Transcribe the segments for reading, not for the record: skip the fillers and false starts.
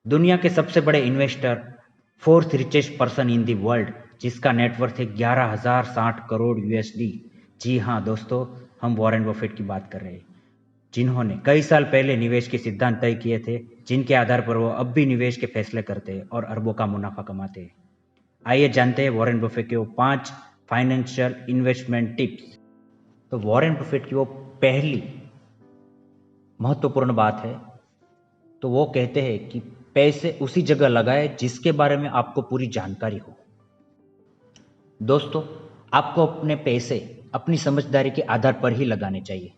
दुनिया के सबसे बड़े investor, fourth richest person in the world, जिसका नेटवर्थ है 11,060 करोड़ यूएसडी। जी हाँ दोस्तों, हम वॉरेन बफेट की बात कर रहे हैं, जिन्होंने कई साल पहले निवेश के सिद्धांत तय किए थे, जिनके आधार पर वो अब भी निवेश के फैसले करते हैं और अरबों का मुनाफा कमाते हैं। आइए जानते हैं वॉरेन बफेट के वो 5 फाइनेंशियल इन्वेस्टमेंट टिप्स। तो वॉरेन बफेट की वो पहली महत्वपूर्ण बात है, तो वो कहते हैं कि पैसे उसी जगह लगाए जिसके बारे में आपको पूरी जानकारी हो। दोस्तों, आपको अपने पैसे अपनी समझदारी के आधार पर ही लगाने चाहिए।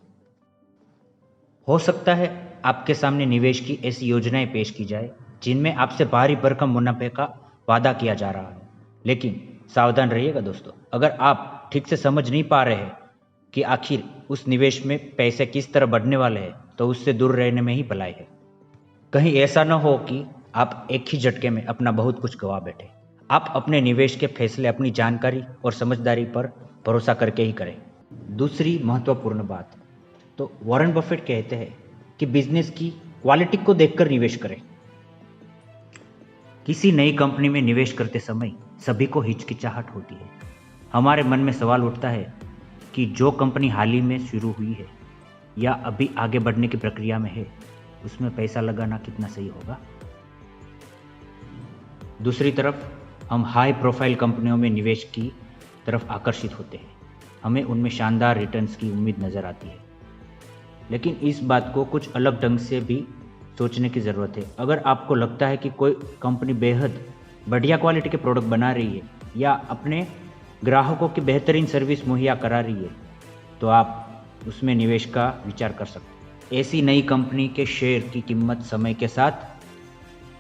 हो सकता है आपके सामने निवेश की ऐसी योजनाएं पेश की जाए जिनमें आपसे भारी भरकम मुनाफे का वादा किया जा रहा है, लेकिन सावधान रहिएगा दोस्तों। अगर आप ठीक से समझ नहीं पा रहे हैं कि आखिर उस निवेश में पैसे किस तरह बढ़ने वाले हैं, तो उससे दूर रहने में ही भलाई है। कहीं ऐसा न हो कि आप एक ही झटके में अपना बहुत कुछ गवा बैठे। आप अपने निवेश के फैसले अपनी जानकारी और समझदारी पर भरोसा करके ही करें। दूसरी महत्वपूर्ण बात, तो वॉरेन बफेट कहते हैं कि बिजनेस की क्वालिटी को देखकर निवेश करें। किसी नई कंपनी में निवेश करते समय सभी को हिचकिचाहट होती है। हमारे मन में सवाल उठता है कि जो कंपनी हाल ही में शुरू हुई है या अभी आगे बढ़ने की प्रक्रिया में है, उसमें पैसा लगाना कितना सही होगा। दूसरी तरफ हम हाई प्रोफाइल कंपनियों में निवेश की तरफ आकर्षित होते हैं। हमें उनमें शानदार रिटर्न्स की उम्मीद नज़र आती है, लेकिन इस बात को कुछ अलग ढंग से भी सोचने की ज़रूरत है। अगर आपको लगता है कि कोई कंपनी बेहद बढ़िया क्वालिटी के प्रोडक्ट बना रही है या अपने ग्राहकों की बेहतरीन सर्विस मुहैया करा रही है, तो आप उसमें निवेश का विचार कर सकते हैं। ऐसी नई कंपनी के शेयर की कीमत समय के साथ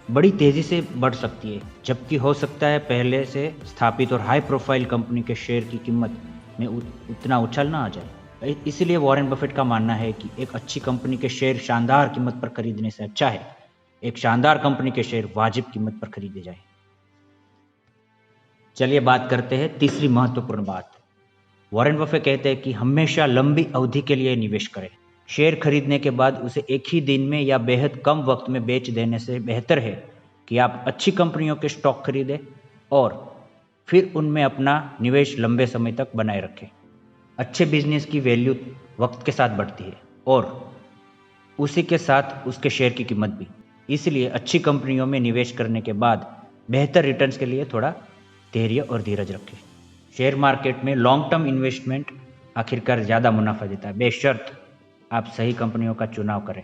बड़ी तेज़ी से बढ़ सकती है, जबकि हो सकता है पहले से स्थापित और हाई प्रोफाइल कंपनी के शेयर की कीमत में उतना उछाल ना आ जाए। इसलिए वॉरेन बफेट का मानना है कि एक अच्छी कंपनी के शेयर शानदार कीमत पर खरीदने से अच्छा है एक शानदार कंपनी के शेयर वाजिब कीमत पर खरीदे जाए। चलिए बात करते हैं तीसरी महत्वपूर्ण बात। वॉरेन बफेट कहते हैं कि हमेशा लंबी अवधि के लिए निवेश करें। शेयर खरीदने के बाद उसे एक ही दिन में या बेहद कम वक्त में बेच देने से बेहतर है कि आप अच्छी कंपनियों के स्टॉक खरीदें और फिर उनमें अपना निवेश लंबे समय तक बनाए रखें। अच्छे बिजनेस की वैल्यू वक्त के साथ बढ़ती है और उसी के साथ उसके शेयर की कीमत भी। इसलिए अच्छी कंपनियों में निवेश करने के बाद बेहतर रिटर्न्स के लिए थोड़ा धैर्य और धीरज रखें। शेयर मार्केट में लॉन्ग टर्म इन्वेस्टमेंट आखिरकार ज़्यादा मुनाफा देता है, बेशर्त आप सही कंपनियों का चुनाव करें।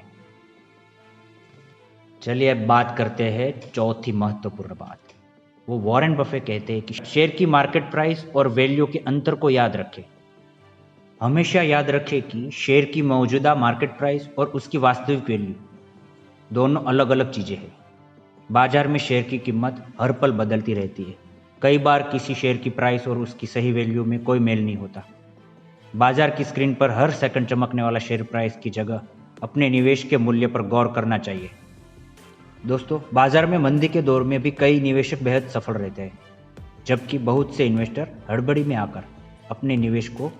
चलिए अब बात करते हैं चौथी महत्वपूर्ण बात। वो वॉरेन बफेट कहते हैं कि शेयर की मार्केट प्राइस और वैल्यू के अंतर को याद रखें। हमेशा याद रखें कि शेयर की मौजूदा मार्केट प्राइस और उसकी वास्तविक वैल्यू दोनों अलग अलग चीज़ें हैं। बाजार में शेयर की कीमत हर पल बदलती रहती है। कई बार किसी शेयर की प्राइस और उसकी सही वैल्यू में कोई मेल नहीं होता। बाजार की स्क्रीन पर हर सेकंड चमकने वाला शेयर प्राइस की जगह अपने निवेश के मूल्य पर गौर करना चाहिए। दोस्तों, बाजार में मंदी के दौर में भी कई निवेशक बेहद सफल रहते हैं, जबकि बहुत से इन्वेस्टर हड़बड़ी में आकर अपने निवेश को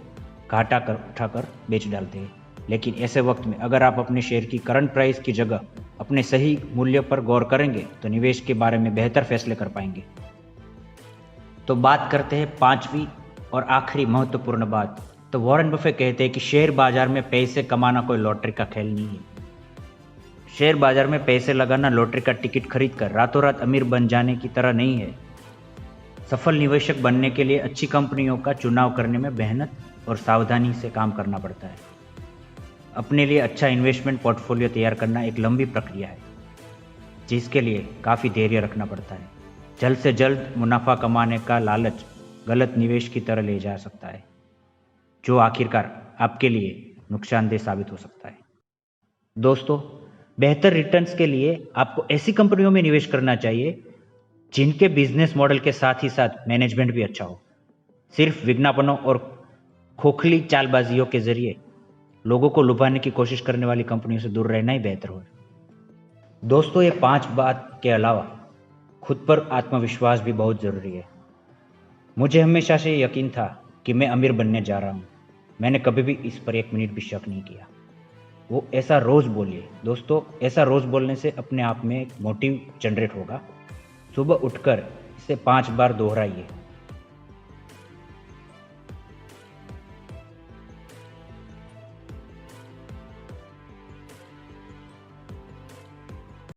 घाटा कर उठाकर बेच डालते हैं। लेकिन ऐसे वक्त में अगर आप अपने शेयर की करंट प्राइस की जगह अपने सही मूल्य पर गौर करेंगे, तो निवेश के बारे में बेहतर फैसले कर पाएंगे। तो बात करते हैं पांचवी और आखिरी महत्वपूर्ण बात। तो वॉरेन बफेट कहते हैं कि शेयर बाजार में पैसे कमाना कोई लॉटरी का खेल नहीं है। शेयर बाजार में पैसे लगाना लॉटरी का टिकट खरीद कर रातों रात अमीर बन जाने की तरह नहीं है। सफल निवेशक बनने के लिए अच्छी कंपनियों का चुनाव करने में मेहनत और सावधानी से काम करना पड़ता है। अपने लिए अच्छा इन्वेस्टमेंट पोर्टफोलियो तैयार करना एक लंबी प्रक्रिया है, जिसके लिए काफ़ी धैर्य रखना पड़ता है। जल्द से जल्द मुनाफा कमाने का लालच गलत निवेश की तरह ले जा सकता है, जो आखिरकार आपके लिए नुकसानदेह साबित हो सकता है। दोस्तों, बेहतर रिटर्न्स के लिए आपको ऐसी कंपनियों में निवेश करना चाहिए जिनके बिजनेस मॉडल के साथ ही साथ मैनेजमेंट भी अच्छा हो। सिर्फ विज्ञापनों और खोखली चालबाजियों के जरिए लोगों को लुभाने की कोशिश करने वाली कंपनियों से दूर रहना ही बेहतर हो। दोस्तों, ये 5 बात के अलावा खुद पर आत्मविश्वास भी बहुत ज़रूरी है। मुझे हमेशा से यकीन था कि मैं अमीर बनने जा रहा हूँ। मैंने कभी भी इस पर एक मिनट भी शक नहीं किया। वो ऐसा रोज़ बोलिए। दोस्तों, ऐसा रोज़ बोलने से अपने आप में एक मोटिव जनरेट होगा। सुबह उठकर इसे 5 बार दोहराइए।